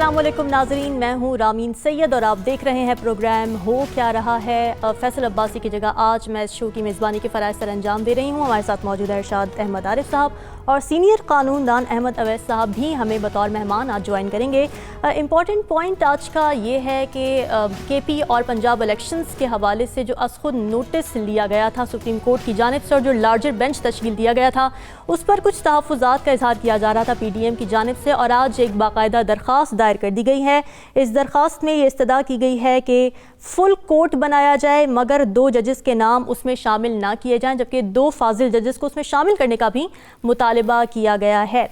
السلام علیکم ناظرین، میں ہوں رامین سید اور آپ دیکھ رہے ہیں پروگرام ہو کیا رہا ہے۔ فیصل عباسی کی جگہ آج میں اس شو کی میزبانی کے فرائض سر انجام دے رہی ہوں۔ ہمارے ساتھ موجود ہے ارشاد احمد عارف صاحب اور سینئر قانون دان احمد اویس صاحب بھی ہمیں بطور مہمان آج جوائن کریں گے۔ امپورٹنٹ پوائنٹ آج کا یہ ہے کہ کے پی اور پنجاب الیکشنز کے حوالے سے جو از خود نوٹس لیا گیا تھا سپریم کورٹ کی جانب سے اور جو لارجر بینچ تشکیل دیا گیا تھا اس پر کچھ تحفظات کا اظہار کیا جا رہا تھا پی ڈی ایم کی جانب سے، اور آج ایک باقاعدہ درخواست دائر کر دی گئی ہے۔ اس درخواست میں یہ استدعا کی گئی ہے کہ فل کورٹ بنایا جائے مگر 2 ججز کے نام اس میں شامل نہ کیے جائیں، جبکہ 2 فاضل ججز کو اس میں شامل کرنے کا بھی مطالبہ کیا گیا ہے۔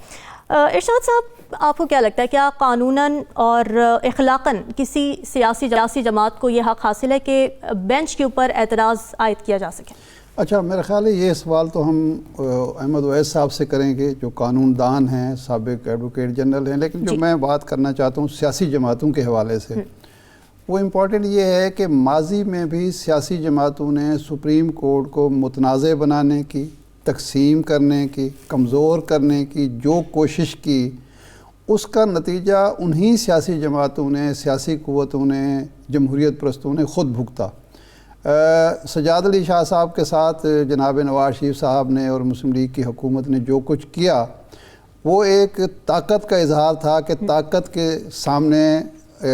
ارشاد صاحب، آپ کو کیا لگتا ہے کیا قانوناً اور اخلاقاً کسی سیاسی جماعت کو یہ حق حاصل ہے کہ بینچ کے اوپر اعتراض عائد کیا جا سکے؟ اچھا، میرا خیال ہے یہ سوال تو ہم احمد اویس صاحب سے کریں گے جو قانون دان ہیں، سابق ایڈوکیٹ جنرل ہیں، لیکن جو میں بات کرنا چاہتا ہوں سیاسی جماعتوں کے حوالے سے، وہ امپورٹنٹ یہ ہے کہ ماضی میں بھی سیاسی جماعتوں نے سپریم کورٹ کو متنازع بنانے کی، تقسیم کرنے کی، کمزور کرنے کی جو کوشش کی، اس کا نتیجہ انہی سیاسی جماعتوں نے، سیاسی قوتوں نے، جمہوریت پرستوں نے خود بھگتا۔ سجاد علی شاہ صاحب کے ساتھ جناب نواز شریف صاحب نے اور مسلم لیگ کی حکومت نے جو کچھ کیا وہ ایک طاقت کا اظہار تھا کہ طاقت کے سامنے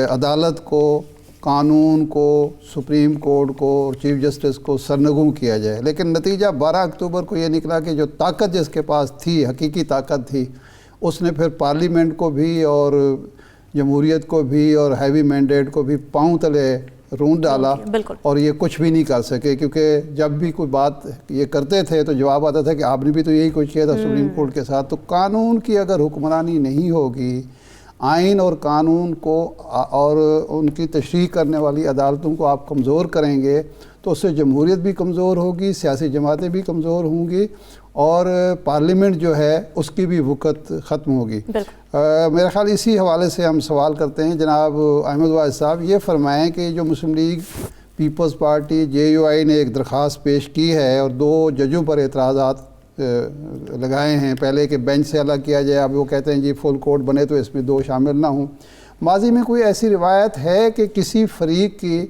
عدالت کو، قانون کو، سپریم کورٹ کو اور چیف جسٹس کو سرنگوں کیا جائے، لیکن نتیجہ 12 اکتوبر کو یہ نکلا کہ جو طاقت جس کے پاس تھی، حقیقی طاقت تھی، اس نے پھر پارلیمنٹ کو بھی اور جمہوریت کو بھی اور ہیوی مینڈیٹ کو بھی پاؤں تلے رون ڈالا، اور یہ کچھ بھی نہیں کر سکے، کیونکہ جب بھی کوئی بات یہ کرتے تھے تو جواب آتا تھا کہ آپ نے بھی تو یہی کچھ کیا تھا سپریم کورٹ کے ساتھ۔ تو قانون کی اگر حکمرانی نہیں ہوگی، آئین اور قانون کو اور ان کی تشریح کرنے والی عدالتوں کو آپ کمزور کریں گے تو اس سے جمہوریت بھی کمزور ہوگی، سیاسی جماعتیں بھی کمزور ہوں گی اور پارلیمنٹ جو ہے اس کی بھی وقت ختم ہوگی۔ میرا خیال اسی حوالے سے ہم سوال کرتے ہیں جناب احمد اویس صاحب، یہ فرمائیں کہ جو Muslim League, Peoples Party, J U I نے ایک درخواست پیش کی ہے اور 2 ججوں پر اعتراضات لگائے ہیں، پہلے کہ بینچ سے الگ کیا جائے، اب وہ کہتے ہیں جی فل کورٹ بنے تو اس میں 2 شامل نہ ہوں۔ ماضی میں کوئی ایسی روایت ہے کہ کسی فریق کی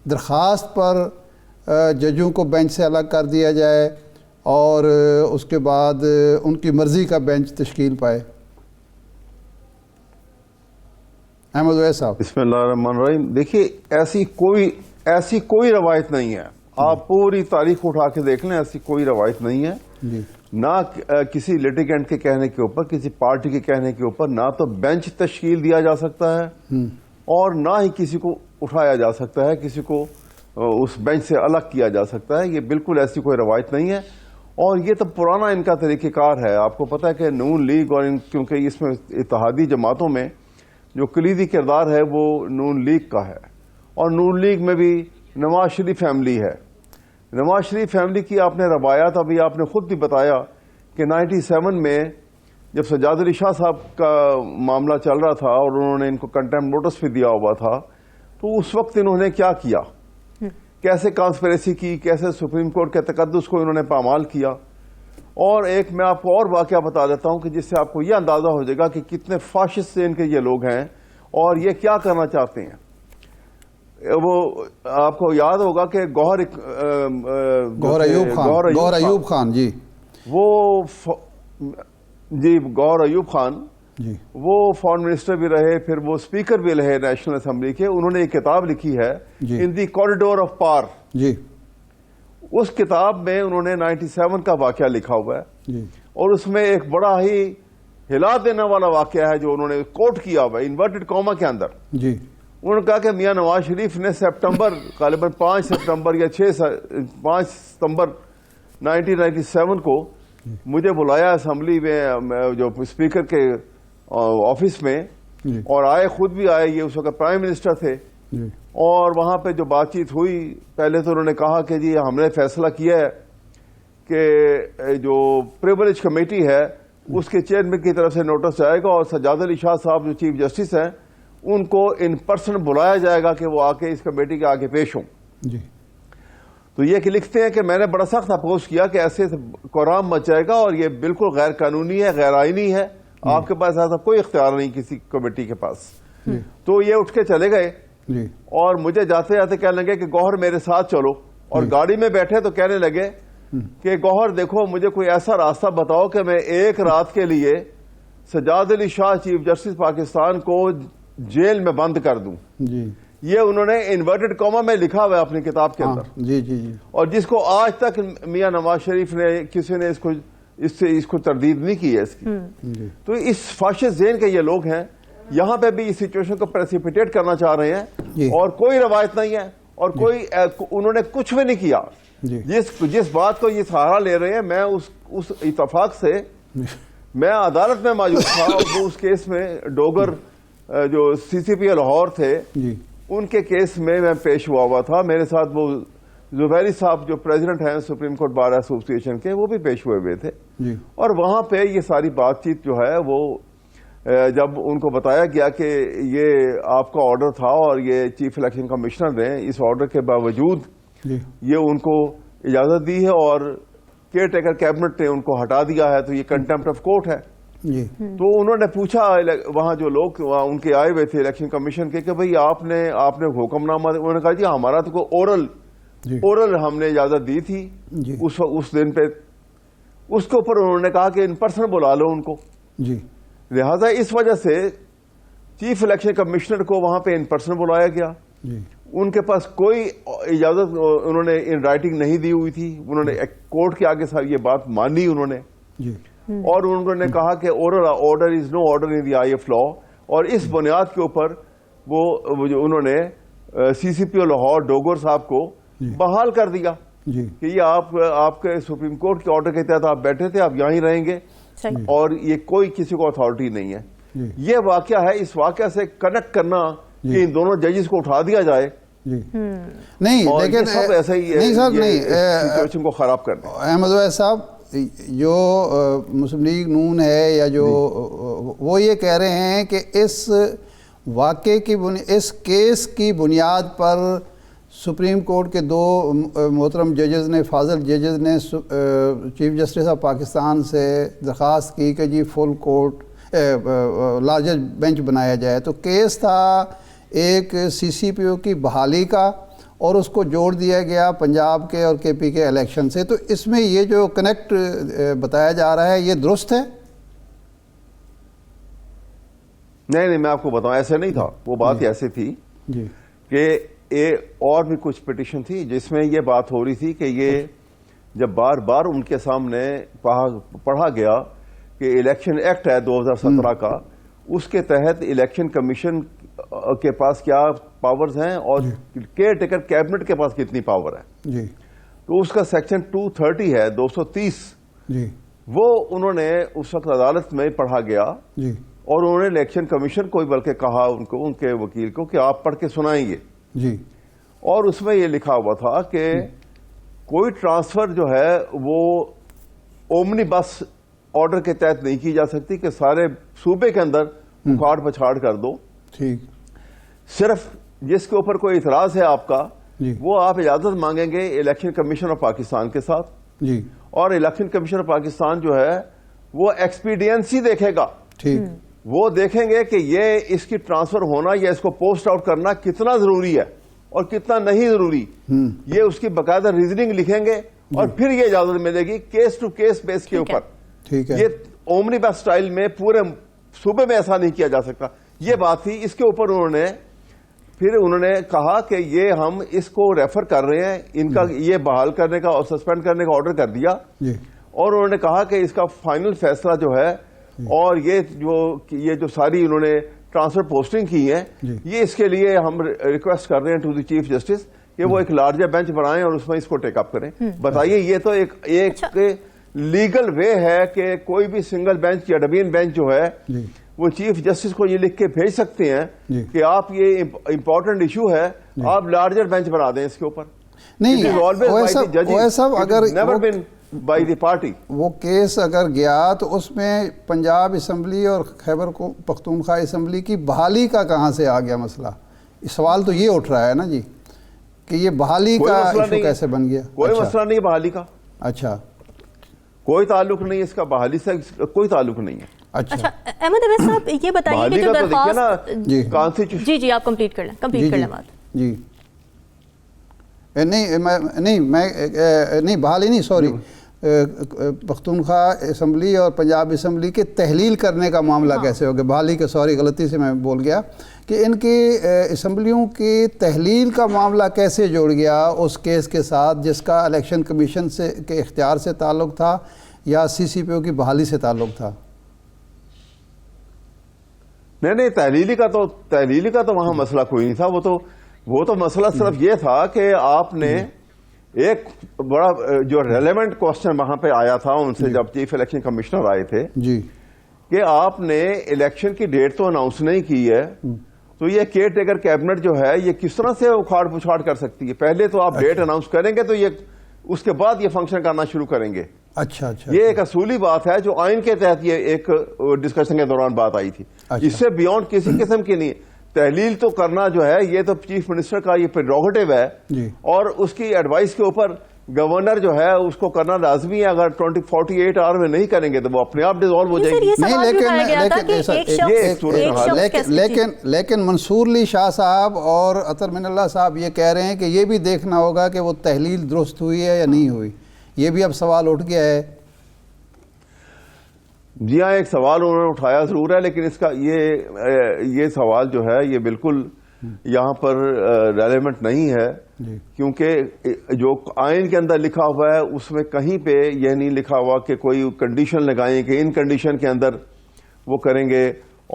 درخواست پر ججوں کو بینچ سے الگ کر دیا جائے اور اس کے بعد ان کی مرضی کا بینچ تشکیل پائے؟ احمد اویس صاحب۔ بسم اللہ الرحمن الرحیم۔ دیکھیے ایسی کوئی روایت نہیں ہے، آپ پوری تاریخ اٹھا کے دیکھ لیں، ایسی کوئی روایت نہیں ہے، نہ کسی لیٹیگنٹ کے کہنے کے اوپر، کسی پارٹی کے کہنے کے اوپر نہ تو بینچ تشکیل دیا جا سکتا ہے اور نہ ہی کسی کو اٹھایا جا سکتا ہے، کسی کو اس بینچ سے الگ کیا جا سکتا ہے۔ یہ بالکل ایسی کوئی روایت نہیں ہے اور یہ تو پرانا ان کا طریقہ کار ہے۔ آپ کو پتہ ہے کہ نون لیگ اور کیونکہ اس میں اتحادی جماعتوں میں جو کلیدی کردار ہے وہ نون لیگ کا ہے، اور نون لیگ میں بھی نواز شریف فیملی ہے۔ نواز شریف فیملی کی آپ نے روایات ابھی آپ نے خود بھی بتایا کہ 97 میں جب سجاد علی شاہ صاحب کا معاملہ چل رہا تھا اور انہوں نے ان کو کنٹیمپٹ نوٹس بھی دیا ہوا تھا، تو اس وقت انہوں نے کیا کیا، کیسے کانسپریسی کی، کیسے سپریم کورٹ کے تقدس کو انہوں نے پامال کیا۔ اور ایک میں آپ کو اور واقعہ بتا دیتا ہوں کہ جس سے آپ کو یہ اندازہ ہو جائے گا کہ کتنے فاشسٹ ان کے یہ لوگ ہیں اور یہ کیا کرنا چاہتے ہیں۔ وہ آپ کو یاد ہوگا کہ گوہر ایوب خان جی، گوہر ایوب خان جی، وہ فارن منسٹر بھی رہے، پھر وہ اسپیکر بھی رہے نیشنل اسمبلی کے۔ انہوں نے ایک کتاب لکھی ہے ان دی کوریڈور آف پاور جی، اس کتاب میں انہوں نے 97 کا واقعہ لکھا ہوا ہے اور اس میں ایک بڑا ہی ہلا دینے والا واقعہ ہے جو انہوں نے کوٹ کیا ہوا ہے انورٹڈ کوما کے اندر۔ انہوں نے کہا کہ میاں نواز شریف نے سپٹمبر غالباً 5 ستمبر یا 5 ستمبر 1997 کو مجھے بلایا اسمبلی میں جو اسپیکر کے آفس میں، اور آئے، خود بھی آئے، یہ اس وقت پرائم منسٹر تھے، اور وہاں پہ جو بات چیت ہوئی پہلے تو انہوں نے کہا کہ جی ہم نے فیصلہ کیا ہے کہ جو پریویلیج کمیٹی ہے اس کے چیئرمین کی طرف سے نوٹس جائے گا اور سجاد علی شاہ صاحب جو چیف جسٹس ہیں ان کو ان پرسن بلایا جائے گا کہ وہ آ کے اس کمیٹی کے آگے پیش ہوں۔ تو یہ کہ لکھتے ہیں کہ میں نے بڑا سخت اپوز کیا کہ ایسے قرام مچ جائے گا اور یہ بالکل غیر قانونی ہے، غیر آئینی ہے، آپ کے پاس ایسا کوئی اختیار نہیں کسی کمیٹی کے پاس۔ تو یہ اٹھ کے چلے گئے جی اور مجھے جاتے جاتے کہنے لگے کہ گوہر میرے ساتھ چلو، اور گاڑی میں بیٹھے تو کہنے لگے کہ گوہر دیکھو مجھے کوئی ایسا راستہ بتاؤ کہ میں ایک رات کے لیے سجاد علی شاہ چیف جسٹس پاکستان کو جیل میں بند کر دوں. جی یہ انہوں نے انورٹڈ کوما میں لکھا ہوا ہے اپنی کتاب کے اندر. جی جی جی اور جس کو آج تک میاں نواز شریف نے کسی نے اس کو تردید نہیں کی ہے اس کی. تو اس فاشسٹ ذہن کے یہ لوگ ہیں، یہاں پہ بھی اس سچویشن کو پریسیپیٹیٹ کرنا چاہ رہے ہیں، اور کوئی روایت نہیں ہے اور کوئی انہوں نے کچھ بھی نہیں کیا. جس بات کو یہ سہارا لے رہے ہیں، میں اس اتفاق سے میں عدالت میں موجود تھا، اور اس کیس میں ڈوگر جو سی سی پی لاہور تھے ان کے کیس میں پیش ہوا تھا. میرے ساتھ وہ زبیری صاحب جو پریزیڈنٹ ہیں سپریم کورٹ بار ایسوسیشن کے، وہ بھی پیش ہوئے تھے. اور وہاں پہ یہ ساری بات چیت جو ہے وہ جب ان کو بتایا گیا کہ یہ آپ کا آرڈر تھا اور یہ چیف الیکشن کمشنر نے اس آرڈر کے باوجود یہ ان کو اجازت دی ہے اور کیئر ٹیکر کیبنٹ نے ان کو ہٹا دیا ہے، تو یہ کنٹمپٹ آف کورٹ ہے. تو انہوں نے پوچھا وہاں جو لوگ ان کے آئے ہوئے تھے الیکشن کمیشن کے کہ بھئی آپ نے حکم نامہ، انہوں نے کہا جی ہمارا تو کوئی اورل ہم نے اجازت دی تھی اس دن پہ. اس کے اوپر انہوں نے کہا کہ ان پرسن بلا لو ان کو. لہذا اس وجہ سے چیف الیکشن کمشنر کو وہاں پہ ان پرسن بلایا گیا. ان کے پاس کوئی اجازت انہوں نے ان رائٹنگ نہیں دی ہوئی تھی. انہوں نے کورٹ کے آگے یہ بات مانی انہوں نے، اور انہوں نے کہا کہ oral order is no order in the eye of law. اور اس بنیاد کے اوپر وہ انہوں نے سی سی پی او لاہور ڈوگر صاحب کو بحال کر دیا کہ یہ آپ کے سپریم کورٹ کے آرڈر کے تحت آپ بیٹھے تھے، آپ یہاں ہی رہیں گے، اور یہ کوئی کسی کو اتھارٹی نہیں ہے. یہ واقعہ ہے. اس واقعہ سے کنیکٹ کرنا کہ ان دونوں ججز کو اٹھا دیا جائے نہیں، لیکن سب ایسا ہی نہیں سر، نہیں سچویشن کو خراب کرنا. احمد اویس صاحب، جو مسلم لیگ نون ہے یا جو وہ یہ کہہ رہے ہیں کہ اس واقعے کی اس کیس کی بنیاد پر سپریم کورٹ کے دو محترم ججز نے، فاضل ججز نے چیف جسٹس آف پاکستان سے درخواست کی کہ جی فل کورٹ لارجر بینچ بنایا جائے. تو کیس تھا ایک سی سی پی او کی بحالی کا، اور اس کو جوڑ دیا گیا پنجاب کے اور کے پی کے الیکشن سے. تو اس میں یہ جو کنیکٹ بتایا جا رہا ہے یہ درست ہے؟ نہیں، میں آپ کو بتاؤں ایسے نہیں تھا. وہ بات ایسی تھی کہ اور بھی کچھ پٹیشن تھی جس میں یہ بات ہو رہی تھی کہ یہ جب بار بار ان کے سامنے پڑھا گیا کہ الیکشن ایکٹ ہے 2017 کا، اس کے تحت الیکشن کمیشن کے پاس کیا پاورز ہیں اور کیئر ٹیکر کیبنٹ کے پاس کتنی پاور ہے. تو اس کا سیکشن 230 ہے 230، وہ انہوں نے اس وقت عدالت میں پڑھا گیا، اور انہوں نے الیکشن کمیشن کو بلکہ کہا ان کے وکیل کو کہ آپ پڑھ کے سنائیں گے. اور اس میں یہ لکھا ہوا تھا کہ کوئی ٹرانسفر جو ہے وہ اومنی بس آرڈر کے تحت نہیں کی جا سکتی کہ سارے صوبے کے اندر اکھاڑ پچھاڑ کر دو. صرف جس کے اوپر کوئی اعتراض ہے آپ کا، وہ آپ اجازت مانگیں گے الیکشن کمیشن آف پاکستان کے ساتھ. اور الیکشن کمیشن آف پاکستان جو ہے وہ ایکسپیڈینسی دیکھے گا. وہ دیکھیں گے کہ یہ اس کی ٹرانسفر ہونا یا اس کو پوسٹ آؤٹ کرنا کتنا ضروری ہے اور کتنا نہیں ضروری. یہ اس کی باقاعدہ ریزننگ لکھیں گے، اور پھر یہ اجازت ملے گی کیس ٹو کیس بیس کے اوپر. یہ اومنی بس سٹائل میں پورے صوبے میں ایسا نہیں کیا جا سکتا. یہ بات تھی. اس کے اوپر انہوں نے کہا کہ یہ ہم اس کو ریفر کر رہے ہیں، ان کا یہ بحال کرنے کا اور سسپینڈ کرنے کا آرڈر کر دیا. اور انہوں نے کہا کہ اس کا فائنل فیصلہ جو ہے، اور یہ جو ساری انہوں نے ٹرانسفر پوسٹنگ کی ہیں، یہ اس کے لیے ہم ریکویسٹ کر رہے ہیں ٹو دی چیف جسٹس کہ وہ ایک لارجر بینچ بنائیں اور اس میں اس کو ٹیک اپ کریں. بتائیے، یہ تو ایک لیگل وے ہے کہ کوئی بھی سنگل بینچ یا ڈوین بینچ جو ہے وہ چیف جسٹس کو یہ لکھ کے بھیج سکتے ہیں کہ آپ یہ امپورٹنٹ ایشو ہے، آپ لارجر بینچ بنا دیں اس کے اوپر. نہیں، بائی دی پارٹی. وہ کیس اگر گیا تو اس میں پنجاب اسمبلی اور خیبر پختونخوا اسمبلی کی بحالی کا کہاں سے آ گیا مسئلہ؟ سوال تو یہ اٹھ رہا ہے نا جی کہ یہ بحالی کا ایشو کیسے بن گیا؟ کوئی مسئلہ نہیں بحالی کا. اچھا، کوئی تعلق نہیں اس کا، بحالی سے کوئی تعلق نہیں ہے. اچھا احمد اویس صاحب یہ بتائیے کہ جو درخواست جی آپ کمپلیٹ کر لیں بات. جی نہیں بحالی نہیں، سوری، پختونخوا اسمبلی اور پنجاب اسمبلی کے تحلیل کرنے کا معاملہ کیسے ہو گیا؟ بحالی کے، سوری غلطی سے میں بول گیا کہ ان کی اسمبلیوں کی تحلیل کا معاملہ کیسے جوڑ گیا اس کیس کے ساتھ جس کا الیکشن کمیشن سے کے اختیار سے تعلق تھا یا سی سی پی او کی بحالی سے تعلق تھا؟ نہیں، تحلیلی کا تو وہاں مسئلہ کوئی نہیں تھا. وہ تو مسئلہ صرف یہ تھا کہ آپ نے ایک بڑا جو ریلیونٹ کوسچن وہاں پہ آیا تھا ان سے جب چیف الیکشن کمشنر آئے تھے کہ آپ نے الیکشن کی ڈیٹ تو اناؤنس نہیں کی ہے، تو یہ کیئر ٹیکر کیبنٹ جو ہے یہ کس طرح سے اکھاڑ پچھاڑ کر سکتی ہے؟ پہلے تو آپ ڈیٹ اناؤنس کریں گے تو یہ اس کے بعد یہ فنکشن کرنا شروع کریں گے. اچھا یہ ایک اصولی بات ہے جو آئین کے تحت یہ ایک ڈسکشن کے دوران بات آئی تھی. اس سے بیونڈ کسی قسم کی نہیں. تحلیل تو کرنا جو ہے یہ تو چیف منسٹر کا یہ پریروگیٹو ہے اور اس کی ایڈوائس کے اوپر گورنر جو ہے اس کو کرنا لازمی ہے. اگر 48 آور میں نہیں کریں گے تو وہ اپنے آپ ڈیزالو ہو جائے گی. لیکن منصور علی شاہ صاحب اور عطر من اللہ صاحب یہ کہہ رہے ہیں کہ یہ بھی دیکھنا ہوگا کہ وہ تحلیل درست ہوئی ہے یا نہیں ہوئی. یہ بھی اب سوال اٹھ گیا ہے. جی ہاں، ایک سوال انہوں نے اٹھایا ضرور ہے، لیکن اس کا یہ سوال جو ہے یہ بالکل یہاں پر ریلیونٹ نہیں ہے، کیونکہ جو آئین کے اندر لکھا ہوا ہے اس میں کہیں پہ یہ نہیں لکھا ہوا کہ کوئی کنڈیشن لگائیں کہ ان کنڈیشن کے اندر وہ کریں گے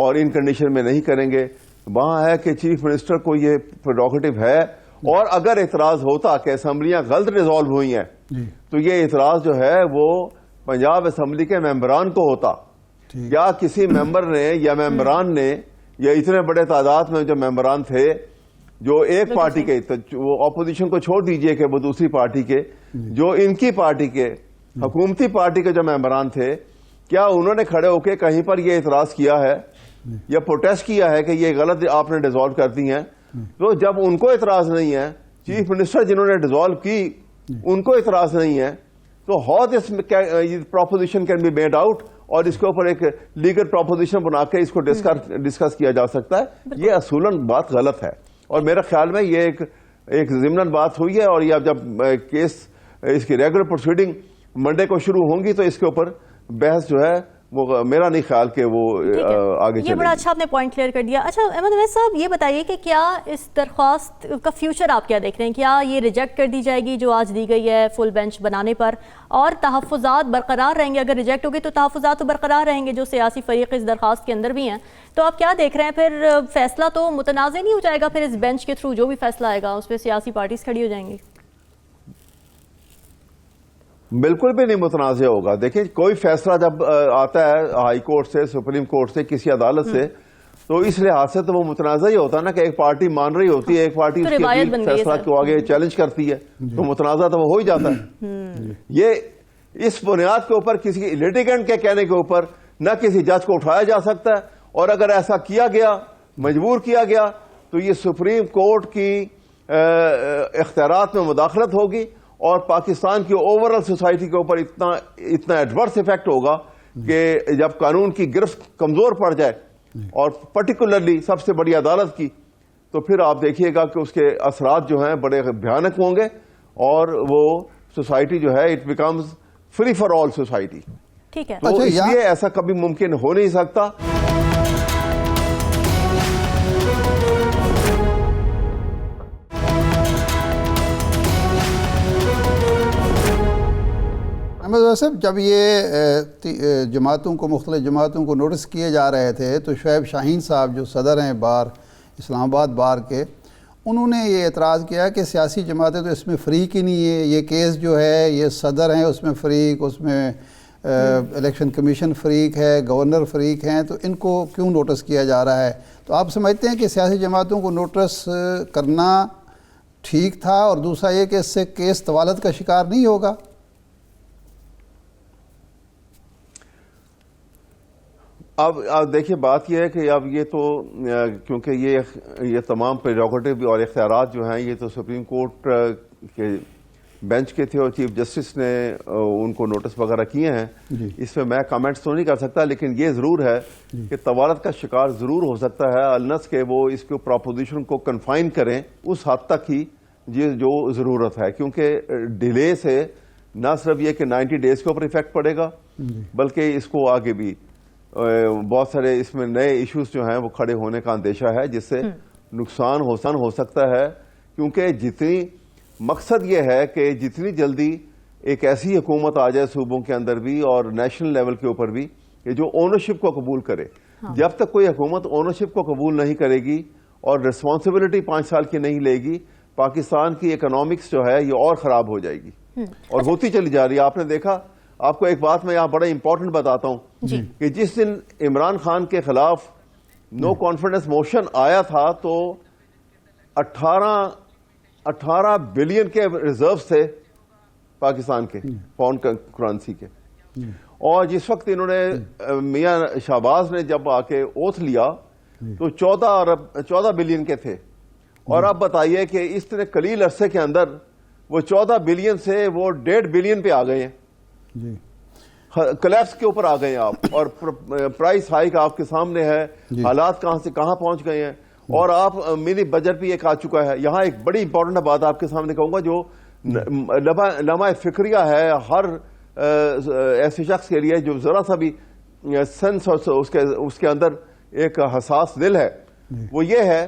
اور ان کنڈیشن میں نہیں کریں گے. وہاں ہے کہ چیف منسٹر کو یہ پریروگیٹو ہے، اور اگر اعتراض ہوتا کہ اسمبلیاں غلط ریزالو ہوئی ہیں تو یہ اعتراض جو ہے وہ پنجاب اسمبلی کے ممبران کو ہوتا، یا کسی ممبر نے یا ممبران نے، یا اتنے بڑے تعداد میں جو ممبران تھے جو ایک پارٹی کے، وہ اپوزیشن کو چھوڑ دیجئے کہ وہ دوسری پارٹی کے، جو ان کی پارٹی کے حکومتی پارٹی کے جو ممبران تھے، کیا انہوں نے کھڑے ہو کے کہیں پر یہ اعتراض کیا ہے یا پروٹیسٹ کیا ہے کہ یہ غلط آپ نے ڈیزالو کر دی ہیں؟ تو جب ان کو اعتراض نہیں ہے، چیف منسٹر جنہوں نے ڈیزالو کی ان کو اعتراض نہیں ہے، تو how this proposition can be made out, اور اس کے اوپر ایک لیگل پروپوزیشن بنا کے اس کو ڈسکس کیا جا سکتا ہے. یہ اصولاً بات غلط ہے، اور میرے خیال میں یہ ایک ضمناً بات ہوئی ہے، اور یہ جب کیس اس کی ریگولر پروسیڈنگ منڈے کو شروع ہوں گی تو اس کے اوپر بحث جو ہے وہ میرا نہیں خیال کہ وہ آگے چلے. یہ بڑا اچھا آپ نے پوائنٹ کلیئر کر دیا. اچھا احمد اویس صاحب یہ بتائیے کہ کیا اس درخواست کا فیوچر آپ کیا دیکھ رہے ہیں؟ کیا یہ ریجیکٹ کر دی جائے گی جو آج دی گئی ہے فل بینچ بنانے پر، اور تحفظات برقرار رہیں گے؟ اگر ریجیکٹ ہوگی تو تحفظات تو برقرار رہیں گے جو سیاسی فریق اس درخواست کے اندر بھی ہیں. تو آپ کیا دیکھ رہے ہیں؟ پھر فیصلہ تو متنازع نہیں ہو جائے گا؟ پھر اس بینچ کے تھرو جو بھی فیصلہ آئے گا اس پہ سیاسی پارٹیز کھڑی ہو جائیں گی؟ بالکل بھی نہیں متنازع ہوگا. دیکھیں، کوئی فیصلہ جب آتا ہے ہائی کورٹ سے، سپریم کورٹ سے، کسی عدالت سے، تو اس لحاظ سے تو وہ متنازع ہی ہوتا ہے نا کہ ایک پارٹی مان رہی ہوتی ہے، ایک پارٹی اس کے فیصلہ کو آگے چیلنج کرتی ہے، تو متنازع تو وہ ہو ہی جاتا ہے. یہ اس بنیاد کے اوپر کسی لیٹیگنٹ کے کہنے کے اوپر نہ کسی جج کو اٹھایا جا سکتا ہے، اور اگر ایسا کیا گیا، مجبور کیا گیا، تو یہ سپریم کورٹ کی اختیارات میں مداخلت ہوگی، اور پاکستان کی اوورآل سوسائٹی کے اوپر اتنا ایڈورس ایفیکٹ ہوگا کہ جب قانون کی گرفت کمزور پڑ جائے، اور پرٹیکولرلی سب سے بڑی عدالت کی، تو پھر آپ دیکھیے گا کہ اس کے اثرات جو ہیں بڑے بھیانک ہوں گے، اور وہ سوسائٹی جو ہے it becomes free for all society. ٹھیک ہے، تو اس لیے ایسا کبھی ممکن ہو نہیں سکتا. احمد اویس صاحب، جب یہ جماعتوں کو، مختلف جماعتوں کو نوٹس کیے جا رہے تھے تو شعیب شاہین صاحب جو صدر ہیں بار اسلام آباد بار کے، انہوں نے یہ اعتراض کیا کہ سیاسی جماعتیں تو اس میں فریق ہی نہیں ہے، یہ کیس جو ہے یہ صدر ہیں اس میں فریق، اس میں الیکشن کمیشن فریق ہے، گورنر فریق ہیں، تو ان کو کیوں نوٹس کیا جا رہا ہے؟ تو آپ سمجھتے ہیں کہ سیاسی جماعتوں کو نوٹس کرنا ٹھیک تھا، اور دوسرا یہ کہ اس سے کیس طوالت کا شکار نہیں ہوگا؟ اب دیکھیے، بات یہ ہے کہ اب یہ تو کیونکہ یہ تمام پریروگیٹو اور اختیارات جو ہیں یہ تو سپریم کورٹ کے بینچ کے تھے اور چیف جسٹس نے ان کو نوٹس وغیرہ کیے ہیں. اس میں میں کامنٹس تو نہیں کر سکتا, لیکن یہ ضرور ہے کہ طوالت کا شکار ضرور ہو سکتا ہے, النس کہ وہ اس کے پراپوزیشن کو کنفائن کریں اس حد تک ہی جو ضرورت ہے, کیونکہ ڈیلے سے نہ صرف یہ کہ 90 ڈیز کے اوپر ایفیکٹ پڑے گا, بلکہ اس کو آگے بھی بہت سارے اس میں نئے ایشوز جو ہیں وہ کھڑے ہونے کا اندیشہ ہے, جس سے نقصان ہو سکتا ہے. کیونکہ مقصد یہ ہے کہ جتنی جلدی ایک ایسی حکومت آ جائے صوبوں کے اندر بھی اور نیشنل لیول کے اوپر بھی کہ جو اونرشپ کو قبول کرے. جب تک کوئی حکومت اونرشپ کو قبول نہیں کرے گی اور رسپانسبلٹی 5 سال کی نہیں لے گی, پاکستان کی اکنامکس جو ہے یہ اور خراب ہو جائے گی اور ہوتی چلی جا رہی ہے. آپ نے دیکھا, آپ کو ایک بات میں یہاں بڑا امپورٹنٹ بتاتا ہوں کہ جس دن عمران خان کے خلاف نو کانفیڈنس موشن آیا تھا تو 18 بلین کے ریزروز تھے پاکستان کے پاؤنڈ کرنسی کے, اور جس وقت انہوں نے میاں شہباز نے جب آ کے اوتھ لیا تو 14 بلین کے تھے, اور اب بتائیے کہ اس طرح قلیل عرصے کے اندر وہ 14 بلین سے وہ 1.5 بلین پہ آ گئے ہیں, کلیپس کے اوپر آ گئے ہیں آپ, اور پرائس ہائیک آپ کے سامنے ہے, حالات کہاں سے کہاں پہنچ گئے ہیں. اور آپ منی بجٹ بھی ایک آ چکا ہے. یہاں ایک بڑی امپورٹنٹ بات آپ کے سامنے کہوں گا جو لمحہ فکریہ ہے ہر ایسے شخص کے لیے جو ذرا سا بھی سینس اس کے اندر ایک حساس دل ہے, وہ یہ ہے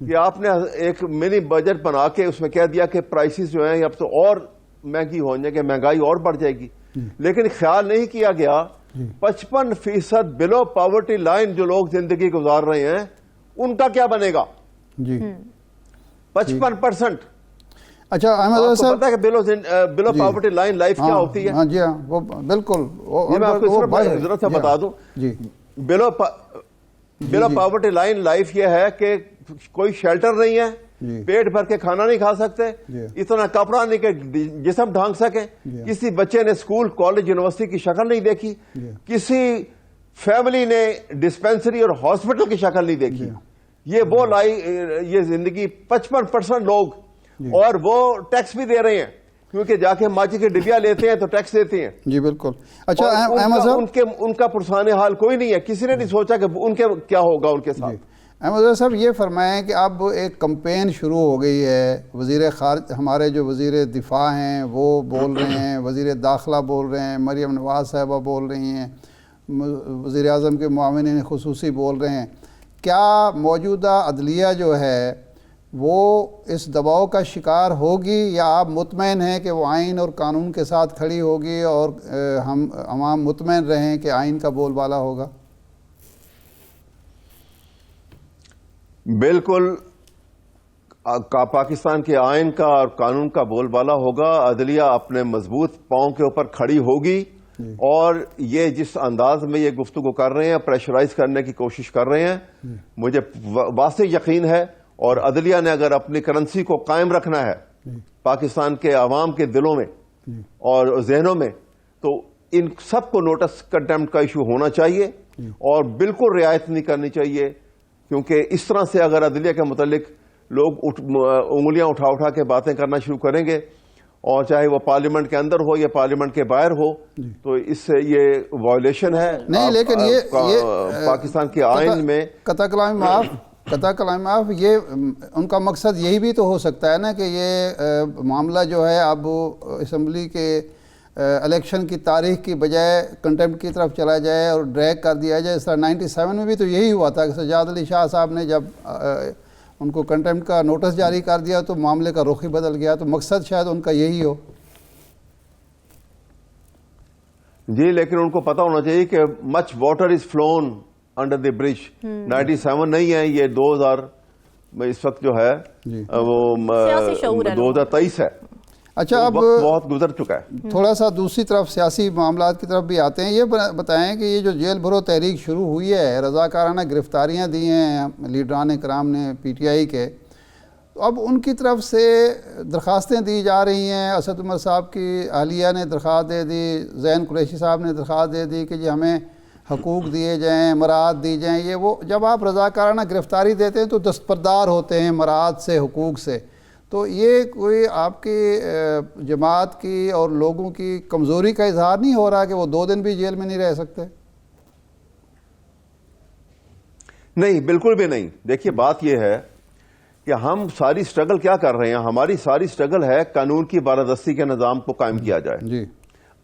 کہ آپ نے ایک منی بجٹ بنا کے اس میں کہہ دیا کہ پرائسز جو ہیں اب تو اور مہنگی ہو جائیں گے, مہنگائی اور بڑھ جائے گی, لیکن خیال نہیں کیا گیا 55% بلو پاورٹی لائن جو لوگ زندگی گزار رہے ہیں ان کا کیا بنے گا. 55%. اچھا احمد صاحب, پتا ہے کہ بلو پاورٹی لائن لائف کیا ہوتی ہے؟ ہاں جی ہاں, وہ بالکل میں آپ کو ضرورت سے بتا دوں. بلو پاورٹی لائن لائف یہ ہے کہ کوئی شیلٹر نہیں ہے, پیٹ بھر کے کھانا نہیں کھا سکتے, اتنا کپڑا نہیں کہ جسم ڈھانک سکیں, کسی بچے نے اسکول کالج یونیورسٹی کی شکل نہیں دیکھی, کسی فیملی نے ڈسپینسری اور ہاسپٹل کی شکل نہیں دیکھی. یہ زندگی 55% لوگ, اور وہ ٹیکس بھی دے رہے ہیں کیونکہ جا کے ماچی کے ڈبیا لیتے ہیں تو ٹیکس دیتے ہیں. جی بالکل. اچھا احمد صاحب, ان کا پرسان حال کوئی نہیں ہے, کسی نے نہیں سوچا کہ ان کے کیا ہوگا ان کے ساتھ. احمد صاحب یہ فرمائیں کہ اب ایک کمپین شروع ہو گئی ہے, وزیر خارج ہمارے جو وزیر دفاع ہیں وہ بول رہے ہیں, وزیر داخلہ بول رہے ہیں, مریم نواز صاحبہ بول رہی ہیں, وزیر اعظم کے معاونین خصوصی بول رہے ہیں. کیا موجودہ عدلیہ جو ہے وہ اس دباؤ کا شکار ہوگی, یا آپ مطمئن ہیں کہ وہ آئین اور قانون کے ساتھ کھڑی ہوگی اور ہم عوام مطمئن رہیں کہ آئین کا بول بالا ہوگا؟ بالکل, پاکستان کے آئین کا اور قانون کا بول بالا ہوگا. عدلیہ اپنے مضبوط پاؤں کے اوپر کھڑی ہوگی, اور یہ جس انداز میں یہ گفتگو کر رہے ہیں, پریشرائز کرنے کی کوشش کر رہے ہیں, مجھے واضح یقین ہے. اور عدلیہ نے اگر اپنی کرنسی کو قائم رکھنا ہے پاکستان کے عوام کے دلوں میں اور ذہنوں میں, تو ان سب کو نوٹس کنٹمپٹ کا ایشو ہونا چاہیے اور بالکل رعایت نہیں کرنی چاہیے, کیونکہ اس طرح سے اگر عدلیہ کے متعلق لوگ انگلیاں اٹھا کے باتیں کرنا شروع کریں گے, اور چاہے وہ پارلیمنٹ کے اندر ہو یا پارلیمنٹ کے باہر ہو, تو اس سے یہ وائلیشن ہے. نہیں لیکن یہ پاکستان کے آئین میں قطع کلام معاف, یہ ان کا مقصد یہی بھی تو ہو سکتا ہے نا کہ یہ معاملہ جو ہے اب اسمبلی کے الیکشن کی تاریخ کی بجائے کنٹمپٹ کی طرف چلا جائے اور ڈریگ کر دیا جائے. اس طرح 97 میں بھی تو یہی ہوا تھا کہ سجاد علی شاہ صاحب نے جب ان کو کنٹمپٹ کا نوٹس جاری کر دیا تو معاملے کا رخ ہی بدل گیا. تو مقصد شاید ان کا یہی ہو. جی, لیکن ان کو پتا ہونا چاہیے کہ much water is فلون under the برج. 97 نہیں ہے, یہ 2000 اس وقت جو ہے وہ 2023 ہے. اچھا, اب بہت گزر چکا ہے. تھوڑا سا دوسری طرف سیاسی معاملات کی طرف بھی آتے ہیں. یہ بتائیں کہ یہ جو جیل بھرو تحریک شروع ہوئی ہے, رضاکارانہ گرفتاریاں دی ہیں لیڈران کرام نے پی ٹی آئی کے, تو اب ان کی طرف سے درخواستیں دی جا رہی ہیں. اسد عمر صاحب کی اہلیہ نے درخواست دے دی, زین قریشی صاحب نے درخواست دے دی کہ جی ہمیں حقوق دیے جائیں, مراعات دی جائیں. یہ وہ جب آپ رضاکارانہ گرفتاری دیتے ہیں تو دستبردار ہوتے ہیں مراعات سے, حقوق سے. تو یہ کوئی آپ کی جماعت کی اور لوگوں کی کمزوری کا اظہار نہیں ہو رہا کہ وہ 2 دن بھی جیل میں نہیں رہ سکتے؟ نہیں، بالکل بھی نہیں. دیکھیے بات یہ ہے کہ ہم ساری سٹرگل کیا کر رہے ہیں، ہماری ساری سٹرگل ہے قانون کی بالادستی کے نظام کو قائم کیا جائے، جی،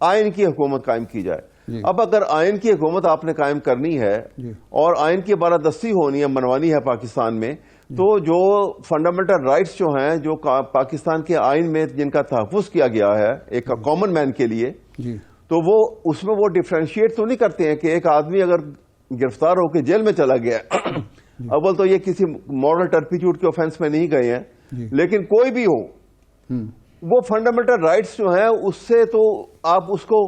آئین کی حکومت قائم کی جائے. جی. اب اگر آئین کی حکومت آپ نے قائم کرنی ہے جی. اور آئین کی بالادستی ہونی ہے، منوانی ہے پاکستان میں، تو جو فنڈامنٹل رائٹس جو ہیں، جو پاکستان کے آئین میں جن کا تحفظ کیا گیا ہے ایک کامن مین کے لیے، جی، تو وہ اس میں وہ ڈیفرینشیٹ تو نہیں کرتے ہیں کہ ایک آدمی اگر گرفتار ہو کے جیل میں چلا گیا اول تو یہ کسی مورل ٹرپیچوڈ کے آفینس میں نہیں گئے ہیں، لیکن کوئی بھی ہو، وہ فنڈامنٹل رائٹس جو ہیں اس سے تو آپ اس کو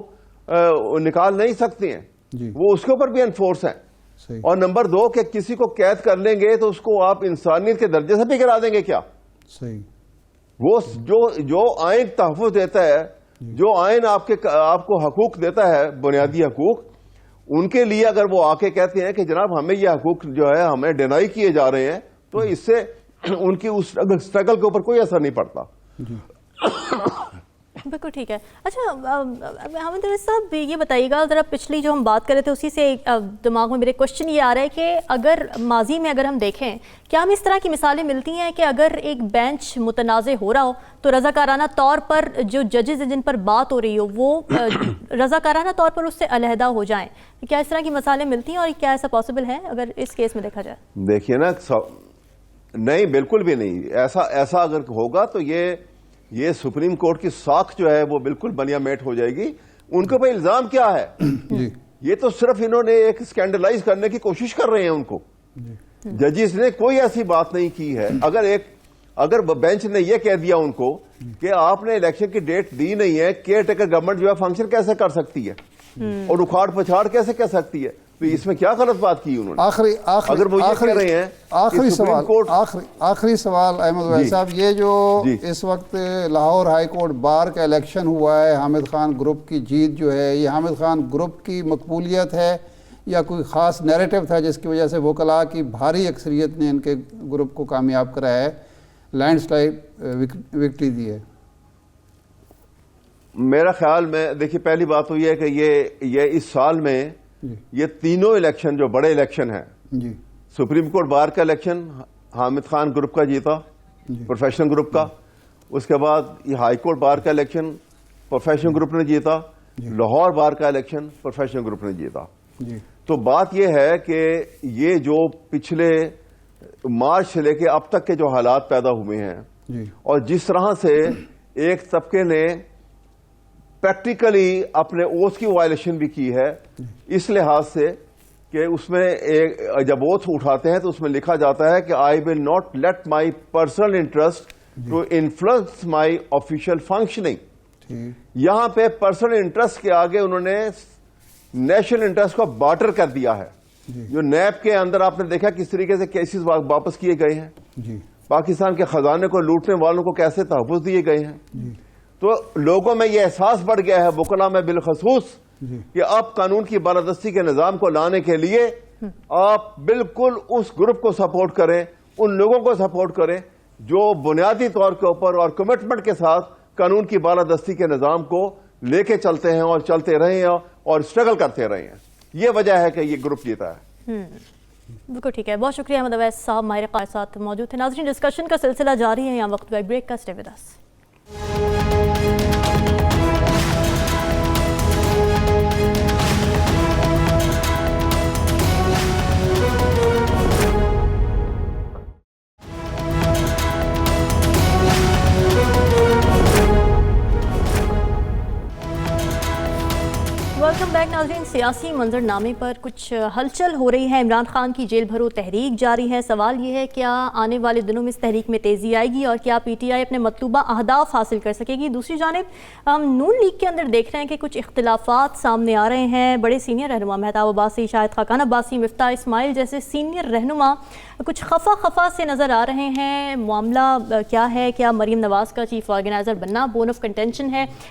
نکال نہیں سکتے ہیں، جی، وہ اس کے اوپر بھی انفورس ہیں. صحیح، اور نمبر 2 کہ کسی کو قید کر لیں گے تو اس کو آپ انسانیت کے درجے سے بھی گرا دیں گے کیا؟ صحیح، وہ جو آئین تحفظ دیتا ہے، جو آئین آپ کو حقوق دیتا ہے، بنیادی حقوق، ان کے لیے اگر وہ آ کے کہتے ہیں کہ جناب ہمیں یہ حقوق جو ہے ہمیں ڈینائی کیے جا رہے ہیں، تو اس سے ان کی اس اسٹرگل کے اوپر کوئی اثر نہیں پڑتا. بالکل ٹھیک ہے. اچھا حامد رویس صاحب یہ بتائیے گا، ذرا پچھلی جو ہم بات کر رہے تھے اسی سے دماغ میں میرے کوشچن یہ آ رہا ہے کہ اگر ماضی میں اگر ہم دیکھیں، کیا ہمیں اس طرح کی مثالیں ملتی ہیں کہ اگر ایک بینچ متنازع ہو رہا ہو تو رضاکارانہ طور پر جو ججز جن پر بات ہو رہی ہو وہ رضاکارانہ طور پر اس سے علیحدہ ہو جائیں؟ کیا اس طرح کی مثالیں ملتی ہیں اور کیا ایسا پاسبل ہے اگر اس کیس میں دیکھا جائے؟ دیکھیے نا، نہیں بالکل بھی نہیں. ایسا اگر ہوگا تو یہ سپریم کورٹ کی ساکھ جو ہے وہ بالکل بنیا میٹ ہو جائے گی. ان کے اوپر الزام کیا ہے؟ یہ تو صرف انہوں نے ایک اسکینڈلائز کرنے کی کوشش کر رہے ہیں ان کو. ججز نے کوئی ایسی بات نہیں کی ہے. اگر بینچ نے یہ کہہ دیا ان کو کہ آپ نے الیکشن کی ڈیٹ دی نہیں ہے، کیئر ٹیکر گورنمنٹ جو ہے فنکشن کیسے کر سکتی ہے اور اکھاڑ پچھاڑ کیسے کر سکتی ہے، تو اس میں کیا غلط بات کی انہوں نے؟ اگر وہ یہ کہہ رہے ہیں آخری سوال احمد وحید صاحب، یہ جو اس وقت لاہور ہائی کورٹ بار کا الیکشن ہوا ہے، حامد خان گروپ کی جیت جو ہے، یہ حامد خان گروپ کی مقبولیت ہے یا کوئی خاص نیریٹو تھا جس کی وجہ سے وکلاء کی بھاری اکثریت نے ان کے گروپ کو کامیاب کرایا ہے، لینڈ سلائڈ وکٹری دی ہے؟ میرا خیال میں دیکھیے پہلی بات تو یہ ہے کہ یہ اس سال میں یہ تینوں الیکشن جو بڑے الیکشن ہیں، جی، سپریم کورٹ بار کا الیکشن حامد خان گروپ کا جیتا، پروفیشنل گروپ کا، اس کے بعد یہ ہائی کورٹ بار کا الیکشن پروفیشنل گروپ نے جیتا، لاہور بار کا الیکشن پروفیشنل گروپ نے جیتا. تو بات یہ ہے کہ یہ جو پچھلے مارچ سے لے کے اب تک کے جو حالات پیدا ہوئے ہیں اور جس طرح سے ایک طبقے نے پریکٹیکلی اپنے اوتھ کی وائلیشن بھی کی ہے، اس لحاظ سے کہ اس میں جب اوتھ اٹھاتے ہیں تو اس میں لکھا جاتا ہے کہ I will not let my personal interest to influence my official functioning. یہاں پہ پرسنل انٹرسٹ کے آگے انہوں نے نیشنل انٹرسٹ کو بارٹر کر دیا ہے. جو نیب کے اندر آپ نے دیکھا کس طریقے سے کیسز واپس کیے گئے ہیں، پاکستان کے خزانے کو لوٹنے والوں کو کیسے تحفظ دیے گئے ہیں. تو لوگوں میں یہ احساس بڑھ گیا ہے، وکلاء میں بالخصوص، کہ اب قانون کی بالادستی کے نظام کو لانے کے لیے آپ بالکل اس گروپ کو سپورٹ کریں، ان لوگوں کو سپورٹ کریں جو بنیادی طور کے اوپر اور کمٹمنٹ کے ساتھ قانون کی بالادستی کے نظام کو لے کے چلتے ہیں اور چلتے رہے ہیں اور اسٹرگل کرتے رہے ہیں. یہ وجہ ہے کہ یہ گروپ جیتا ہے. بالکل ٹھیک ہے. بہت شکریہ احمد اویس صاحب ماہر قائد ساتھ موجود تھے. ناظرین ڈسکشن کا سلسلہ جاری ہے، یہاں وقت بریک کا. Stay with us. Welcome back ناظرین. سیاسی منظر نامے پر کچھ ہلچل ہو رہی ہے. عمران خان کی جیل بھرو تحریک جاری ہے. سوال یہ ہے کیا آنے والے دنوں میں اس تحریک میں تیزی آئے گی اور کیا پی ٹی آئی اپنے مطلوبہ اہداف حاصل کر سکے گی؟ دوسری جانب ہم نون لیگ کے اندر دیکھ رہے ہیں کہ کچھ اختلافات سامنے آ رہے ہیں. بڑے سینئر رہنما مہتاب عباسی، شاہد خاقان عباسی، مفتاح اسماعیل جیسے سینئر رہنما کچھ خفا سے نظر آ رہے ہیں. معاملہ کیا ہے؟ کیا مریم نواز کا چیف آرگنائزر بننا بون آف کنٹینشن ہے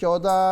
14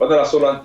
15-16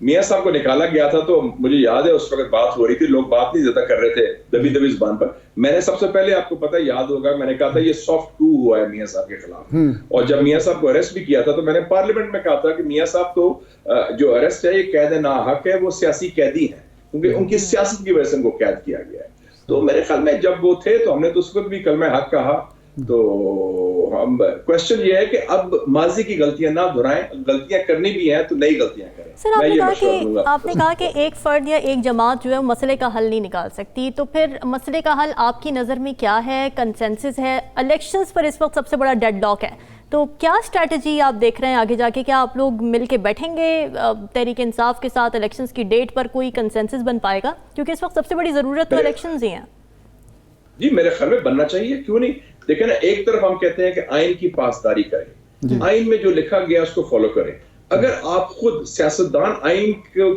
میاں صاحب کو نکالا گیا تھا تو مجھے یاد ہے اس وقت بات ہو رہی تھی, لوگ بات نہیں زیادہ کر رہے تھے دبی دبی زبان پر. میں نے سب سے پہلے, آپ کو پتہ یاد ہوگا, میں نے کہا تھا یہ سافٹ کو ہوا ہے میاں صاحب کے خلاف. اور جب میاں صاحب کو اریسٹ بھی کیا تھا تو میں نے پارلیمنٹ میں کہا تھا کہ میاں صاحب تو جو اریسٹ ہے یہ قید ناحق ہے, وہ سیاسی قیدی ہیں کیونکہ ان کی سیاست کی وجہ سے ان کو قید کیا گیا ہے. تو میرے خیال میں جب وہ تھے تو ہم نے تو اس وقت بھی کلمہ حق کہا. تو ہم کوشچن یہ ہے کہ اب ماضی کی غلطیاں نہ دہرائیں, غلطیاں کرنی بھی ہیں تو نئی غلطیاں کریں. سر آپ نے کہا کہ ایک فرد یا ایک جماعت جو ہے مسئلے کا حل نہیں نکال سکتی, تو پھر مسئلے کا حل آپ کی نظر میں کیا ہے؟ کنسنسس ہے, الیکشنز پر اس وقت سب سے بڑا ڈیڈ لاک ہے, تو کیا اسٹریٹجی آپ دیکھ رہے ہیں آگے جا کے؟ کیا آپ لوگ مل کے بیٹھیں گے تحریک انصاف کے ساتھ, الیکشنز کی ڈیٹ پر کوئی کنسنسس بن پائے گا؟ کیونکہ اس وقت سب سے بڑی ضرورت تو الیکشنز ہی ہیں. جی میرے خیال میں بننا چاہیے, کیوں نہیں. دیکھیں نا, ایک طرف ہم کہتے ہیں کہ آئین کی پاسداری کریں, آئین میں جو لکھا گیا اس کو فالو کریں. اگر آپ خود سیاستدان آئین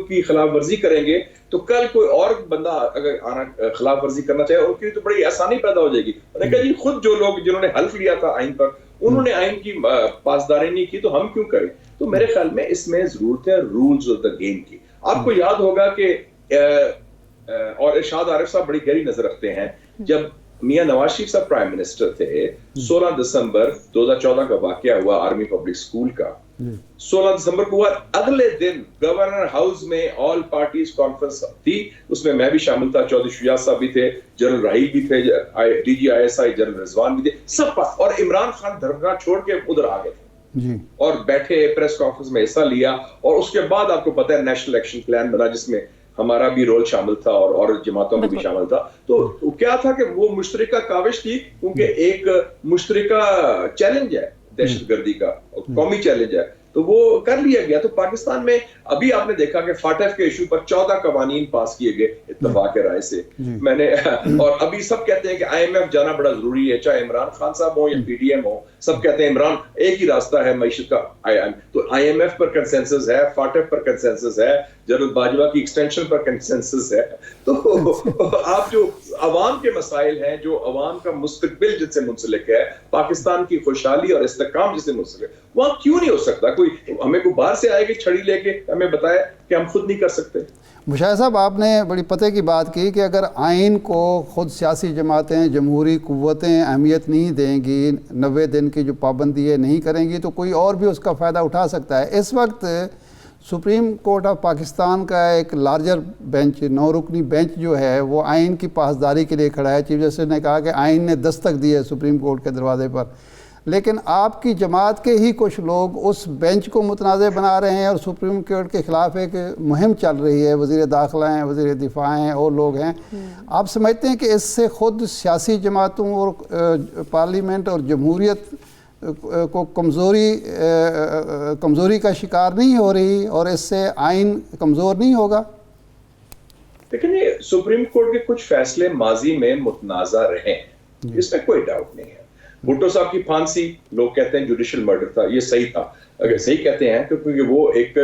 کی خلاف ورزی کریں گے تو کل کوئی اور بندہ اگر خلاف ورزی کرنا چاہے ان کی تو بڑی آسانی پیدا ہو جائے گی. انہوں نے کہا جی خود جو لوگ جنہوں نے حلف لیا تھا آئین پر, انہوں نے آئین کی پاسداری نہیں کی تو ہم کیوں کریں. تو میرے خیال میں اس میں ضرورت ہے رولز آف دا گیم کی. آپ کو یاد ہوگا کہ اور ارشاد عارف صاحب بڑی گہری نظر رکھتے ہیں, جب میاں نواز شریف صاحب پرائم منسٹر تھے, 16 دسمبر 2014 کا واقعہ ہوا آرمی پبلک اسکول کا. 16 دسمبر کو ہوا, اگلے دن گورنر ہاؤس میں آل پارٹیز کانفرنس تھی, اس میں بھی شامل تھا, چودھری شجاعت صاحب بھی تھے, جنرل راحیل بھی تھے, D G I S I general Rizwan بھی تھے, سب پر. اور عمران خان دھرنا چھوڑ کے ادھر آ گئے تھے اور بیٹھے پریس کانفرنس میں حصہ لیا. اور اس کے بعد آپ کو پتہ ہے نیشنل ایکشن پلان بنا جس میں ہمارا بھی رول شامل تھا اور جماعتوں کا بھی شامل تھا. تو کیا تھا کہ وہ مشترکہ کاوش تھی, کیونکہ ایک مشترکہ چیلنج ہے دہشت گردی کا, قومی چیلنج ہے, تو وہ کر لیا گیا. تو پاکستان میں ابھی آپ نے دیکھا کہ فاٹف کے ایشو پر 14 قوانین پاس کیے گئے اتفاق رائے سے. میں نے اور ابھی سب کہتے ہیں کہ آئی ایم ایف جانا بڑا ضروری ہے, چاہے عمران خان صاحب ہو یا پی ڈی ایم ہو, سب کہتے ہیں عمران ایک ہی راستہ ہے معیشت کا. تو آئی ایم ایف پر کنسنسس ہے, فاٹف پر کنسنسس ہے, جنرل باجوہ کی ایکسٹینشن پر کنسنسس ہے. تو آپ جو عوام کے مسائل ہیں, جو عوام کا مستقبل جس سے منسلک ہے, پاکستان کی خوشحالی اور استحکام جس سے منسلک ہے, وہاں کیوں نہیں ہو سکتا؟ کوئی ہمیں کوئی باہر سے آئے گی چھڑی لے کے ہمیں بتائے کہ ہم خود نہیں کر سکتے. مشاہد صاحب, آپ نے بڑی پتے کی بات کی کہ اگر آئین کو خود سیاسی جماعتیں, جمہوری قوتیں اہمیت نہیں دیں گی, 90 دن کی جو پابندی ہے نہیں کریں گی, تو کوئی اور بھی اس کا فائدہ اٹھا سکتا ہے. اس وقت سپریم کورٹ آف پاکستان کا ایک لارجر بینچ, 9 رکنی بینچ جو ہے, وہ آئین کی پاسداری کے لیے کھڑا ہے. چیف جسٹس نے کہا کہ آئین نے دستک دی ہے سپریم کورٹ کے دروازے پر, لیکن آپ کی جماعت کے ہی کچھ لوگ اس بینچ کو متنازع بنا رہے ہیں اور سپریم کورٹ کے خلاف ایک مہم چل رہی ہے. وزیر داخلہ ہیں, وزیر دفاع ہیں, اور لوگ ہیں. آپ سمجھتے ہیں کہ اس سے خود سیاسی جماعتوں اور پارلیمنٹ اور جمہوریت کو کمزوری کا شکار نہیں ہو رہی, اور اس سے آئین کمزور نہیں ہوگا؟ لیکن یہ سپریم کورٹ کے کچھ فیصلے ماضی میں متنازع رہے ہیں, اس میں کوئی ڈاؤٹ نہیں ہے. بھٹو صاحب کی پھانسی لوگ کہتے ہیں جوڈیشل مرڈر تھا, یہ صحیح تھا, اگر صحیح کہتے ہیں کیونکہ وہ ایک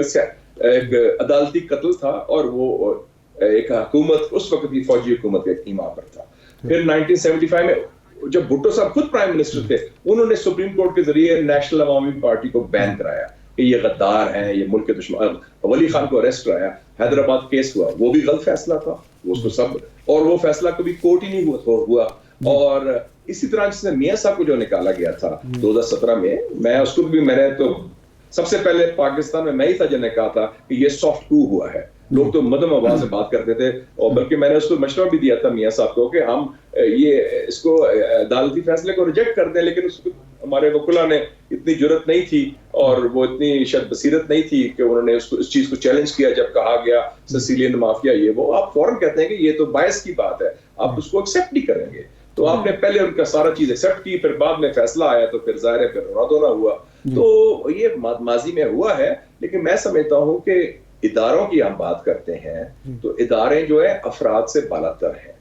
عدالتی قتل تھا, اور وہ ایک حکومت, اس وقت کی فوجی حکومت کے ایما پر تھا. پھر 1975 میں جب بھٹو صاحب خود پرائم منسٹر تھے, انہوں نے سپریم کورٹ کے ذریعے نیشنل عوامی پارٹی کو بین کرایا کہ یہ غدار ہیں, یہ ملک کے دشمن. ولی خان کو اریسٹ کرایا, حیدرآباد کیس ہوا, وہ بھی غلط فیصلہ تھا, وہ اس کو سب, اور وہ فیصلہ کبھی کورٹ ہی نہیں ہوا. اور اسی طرح جس نے میاں صاحب کو جو نکالا گیا تھا 2017 میں اس کو بھی, میں نے تو سب سے پہلے پاکستان میں ہی تھا جن نے کہا تھا کہ یہ سافٹ کو ہوا ہے. لوگ تو مدم آواز سے بات کرتے تھے, اور بلکہ میں نے اس کو مشورہ بھی دیا تھا میاں صاحب کو کہ ہم یہ اس کو عدالتی فیصلے کو ریجیکٹ کر دیں, لیکن اس کو ہمارے وکلا نے اتنی جرت نہیں تھی اور وہ اتنی شاید بصیرت نہیں تھی کہ انہوں نے اس چیز کو چیلنج کیا. جب کہا گیا سیسیلین مافیا یہ وہ, آپ فوراً کہتے ہیں کہ یہ تو باعث کی بات ہے, آپ اس کو ایکسیپٹ نہیں کریں گے. تو آپ نے پہلے ان کا سارا چیز ایکسیپٹ کی, پھر بعد میں فیصلہ آیا تو پھر ظاہر ہے پھر رونا دھونا ہوا. تو یہ ماضی میں ہوا ہے, لیکن میں سمجھتا ہوں کہ اداروں کی ہم بات کرتے ہیں تو ادارے جو ہے افراد سے بالاتر ہیں.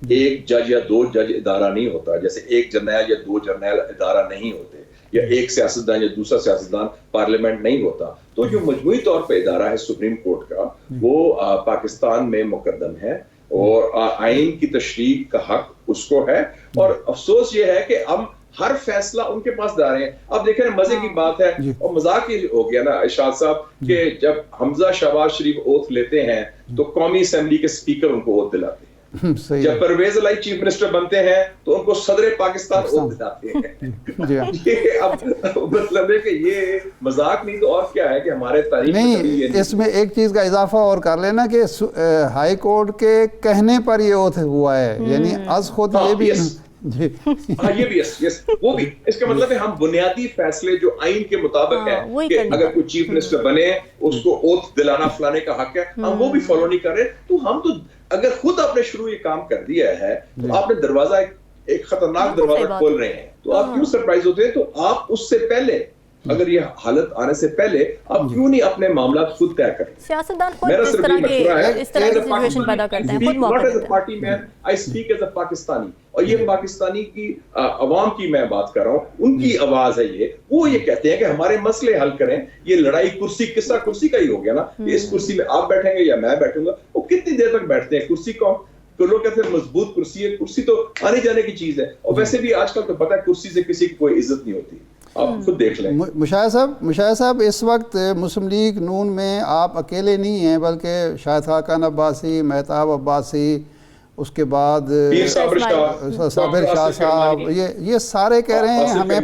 ایک جج یا 2 جج ادارہ نہیں ہوتا, جیسے ایک جرنیل یا 2 جرنیل ادارہ نہیں ہوتے, یا ایک سیاستدان یا دوسرا سیاستدان پارلیمنٹ نہیں ہوتا. تو جو مجموعی طور پہ ادارہ ہے سپریم کورٹ کا, وہ پاکستان میں مقدم ہے, اور آئین کی تشریح کا حق اس کو ہے. اور افسوس یہ ہے کہ ہم ہر فیصلہ ان کے پاس دار ہیں. اب دیکھیں مزے کی بات ہے اور مذاق ہی ہو گیا نا ارشاد صاحب کہ جب حمزہ شہباز شریف اوتھ لیتے ہیں تو قومی اسمبلی کے اسپیکر ان کو اوتھ دلاتے ہیں. جب پرویز الہی چیف منسٹر بنتے ہیں تو ان کو صدر پاکستان اوتھ دلاتے ہیں. یہ اب مطلب ہے کہ یہ مذاق نہیں تو اور کیا ہے کہ ہمارے تاریخ نہیں. اس میں ایک چیز کا اضافہ اور کر لینا کہ ہائی کورٹ کے کہنے پر یہ اوتھ ہوا ہے, یعنی از خود یہ بھی یہ بھی وہ بھی اس کا مطلب ہے ہم بنیادی فیصلے جو آئین کے مطابق ہیں کہ اگر کوئی چیف منسٹر بنے اس کو اوتھ دلانا فلانے کا حق ہے, ہم وہ بھی فالو نہیں کر رہے. تو ہم تو اگر خود آپ نے شروع یہ کام کر دیا ہے تو آپ نے دروازہ ایک خطرناک دروازہ کھول رہے ہیں, تو آپ کیوں سرپرائز ہوتے ہیں؟ تو آپ اس سے پہلے اگر یہ حالت آنے سے پہلے آپ کیوں نہیں اپنے معاملات خود طے کریں؟ سیاستدان خود اس طرح کی سچویشن پیدا کرتے ہیں, خود موقع دیتے ہیں. Party man I speak as a Pakistani, اور یہ پاکستانی کی عوام کی میں بات کر رہا ہوں, ان کی آواز ہے یہ. وہ یہ کہتے ہیں کہ ہمارے مسئلے حل کریں. یہ لڑائی کرسی قصہ کرسی کا ہی ہو گیا نا. اس کرسی میں آپ بیٹھیں گے یا میں بیٹھوں گا, وہ کتنی دیر تک بیٹھتے ہیں کرسی کو؟ تو لوگ کہتے ہیں مضبوط کرسی ہے, کرسی تو آنے جانے کی چیز ہے. اور ویسے بھی آج کل تو پتہ ہے کرسی سے کسی کی کوئی عزت نہیں ہوتی, آپ خود دیکھ لیں. مشاہد صاحب اس وقت مسلم لیگ نون میں آپ اکیلے نہیں ہیں, بلکہ شاہد خاقان عباسی, مہتاب عباسی, اس کے بعد صابر شاہ صاحب, یہ سارے کہہ رہے ہیں ہمیں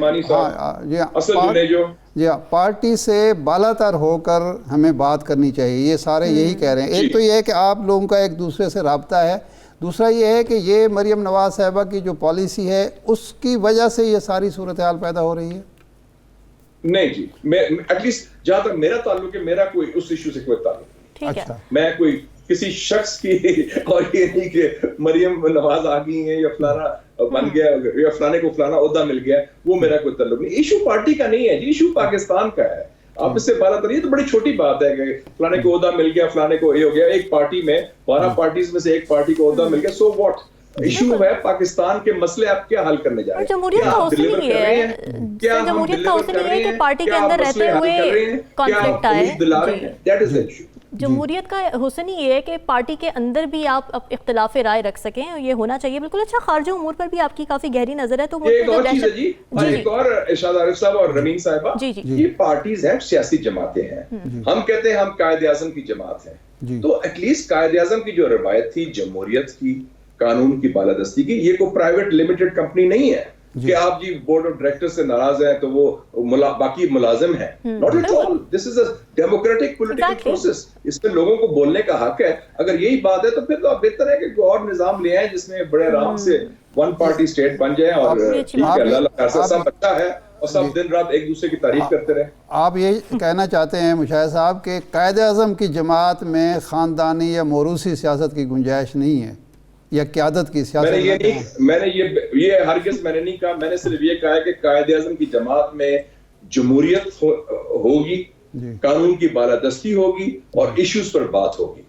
پارٹی سے بالا تر ہو کر ہمیں بات کرنی چاہیے. یہ سارے یہی کہہ رہے ہیں. ایک تو یہ ہے کہ آپ لوگوں کا ایک دوسرے سے رابطہ ہے, دوسرا یہ ہے کہ یہ مریم نواز صاحبہ کی جو پالیسی ہے اس کی وجہ سے یہ ساری صورتحال پیدا ہو رہی ہے. نہیں جی, ایٹ لیسٹ جہاں تک میرا تعلق ہے, میرا کوئی اس ایشو سے کوئی تعلق نہیں. میں کوئی کسی شخص کی اور یہ نہیں کہ مریم نواز آ گئی ہیں یا فلانا بن گیا یا فلانے کو فلانا عہدہ مل گیا, وہ میرا کوئی تعلق نہیں. ایشو پارٹی کا نہیں ہے جی, ایشو پاکستان کا ہے. آپ اس سے بارہ تر, یہ تو بڑی چھوٹی بات ہے کہ فلانے کو عہدہ مل گیا, فلانے کو یہ ہو گیا. ایک پارٹی میں 12 پارٹیز میں سے ایک پارٹی کو عہدہ مل گیا, سو واٹ. ایشو ہے پاکستان کے مسئلے آپ کیا حل کرنے جا رہے ہیں. جمہوریت کا حسن ہی ہے, جمہوریت کا حسن یہ ہے کہ پارٹی کے اندر رہتے ہوئے کانفلکٹ آئے. جمہوریت کا حسن ہی یہ ہے کہ پارٹی کے اندر بھی آپ اختلاف رائے رکھ سکیں, یہ ہونا چاہیے بالکل. اچھا, خارجہ امور پر بھی آپ کی کافی گہری نظر ہے, تو وہ ایک اور چیز ہے جی, ایک اور ارشاد عارف صاحب اور رمین صاحبہ, یہ پارٹیز ہیں, سیاسی جماعتیں ہیں. ہم کہتے ہیں ہم قائد اعظم کی جماعت ہیں, تو ایٹ لیسٹ قائد اعظم کی جو روایت تھی جمہوریت کی, قانون کی بالادستی کی, یہ کوئی پرائیویٹ لمیٹڈ کمپنی نہیں ہے کہ آپ جی بورڈ آف ڈائریکٹر سے ناراض ہیں تو وہ باقی ملازم ہیں. Not at all, this is a democratic political process. اس میں لوگوں کو بولنے کا حق ہے. اگر یہی بات ہے تو پھر تو بہتر ہے کہ کوئی اور نظام لے آئیں جس میں بڑے آرام سے ون پارٹی اسٹیٹ بن جائے, اور اللہ سب اچھا ہے اور سب دن رات ایک دوسرے کی تعریف کرتے رہے. آپ یہ کہنا چاہتے ہیں مشاہد صاحب کہ قائد اعظم کی جماعت میں خاندانی یا موروثی سیاست کی گنجائش نہیں ہے, یا قیادت کی سیاست؟ میں نے یہ ہرگز میں نے نہیں کہا. میں نے صرف یہ کہا ہے کہ قائد اعظم کی جماعت میں جمہوریت ہوگی, قانون کی بالادستی ہوگی اور ایشوز پر بات ہوگی.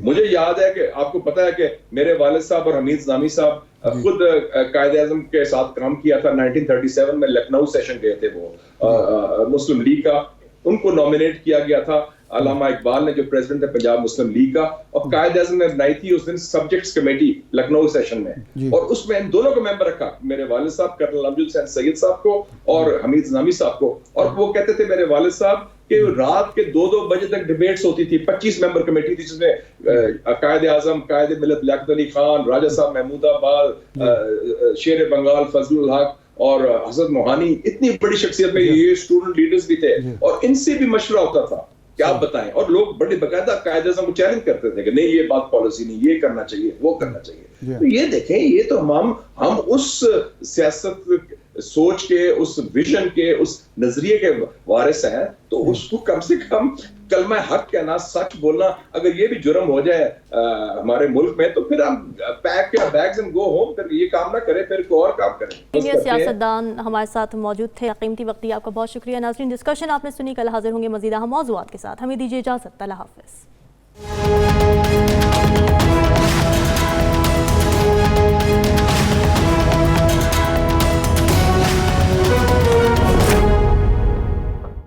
مجھے یاد ہے کہ آپ کو پتا ہے کہ میرے والد صاحب اور حمید نظامی صاحب خود قائد اعظم کے ساتھ کام کیا تھا. 1937 میں لکھنؤ سیشن گئے تھے وہ مسلم لیگ کا, ان کو نامینیٹ کیا گیا تھا علامہ اقبال نے جو پریزیڈنٹ ہے پنجاب مسلم لیگ کا, اور قائد اعظم نے بنائی تھی اس دن سبجیکٹس کمیٹی لکھنؤ سیشن میں, اور اس میں ان دونوں کو ممبر رکھا, میرے والد صاحب کرنل امجد حسین سید صاحب کو اور حمید نظامی صاحب کو. اور وہ کہتے تھے میرے والد صاحب کہ رات کے 2-2 بجے تک ڈیبیٹس ہوتی تھی. 25 ممبر کمیٹی تھی جس میں قائد اعظم, قائد ملت لیاقت علی خان, راجہ صاحب محمود آباد, شیر بنگال فضل الحق اور حسن موہانی, اتنی بڑی شخصیت میں یہ اسٹوڈنٹ لیڈرز بھی تھے, اور ان سے بھی مشورہ ہوتا تھا کہ آپ بتائیں. اور لوگ بڑے باقاعدہ قائد اعظم کو چیلنج کرتے تھے کہ نہیں یہ بات پالیسی نہیں, یہ کرنا چاہیے, وہ کرنا چاہیے. تو یہ دیکھیں, یہ تو ہم اس سیاست سوچ کے, اس ویژن کے, اس نظریے کے وارث ہیں, تو اس کو کم سے کم کلمہ حق کہنا, سچ بولنا, اگر یہ بھی جرم ہو جائے ہمارے ملک میں, تو پھر ہم پیک یا بیگز اینڈ گو ہوم, پھر یہ کام نہ کریں, پھر کوئی اور کام کریں. سینئر سیاستدان ہمارے ساتھ موجود تھے, قیمتی وقت آپ کا بہت شکریہ. ناظرین, ڈسکشن آپ نے سنی, کل حاضر ہوں گے مزید اہم موضوعات کے ساتھ. ہمیں دیجیے اجازت, اللہ حافظ.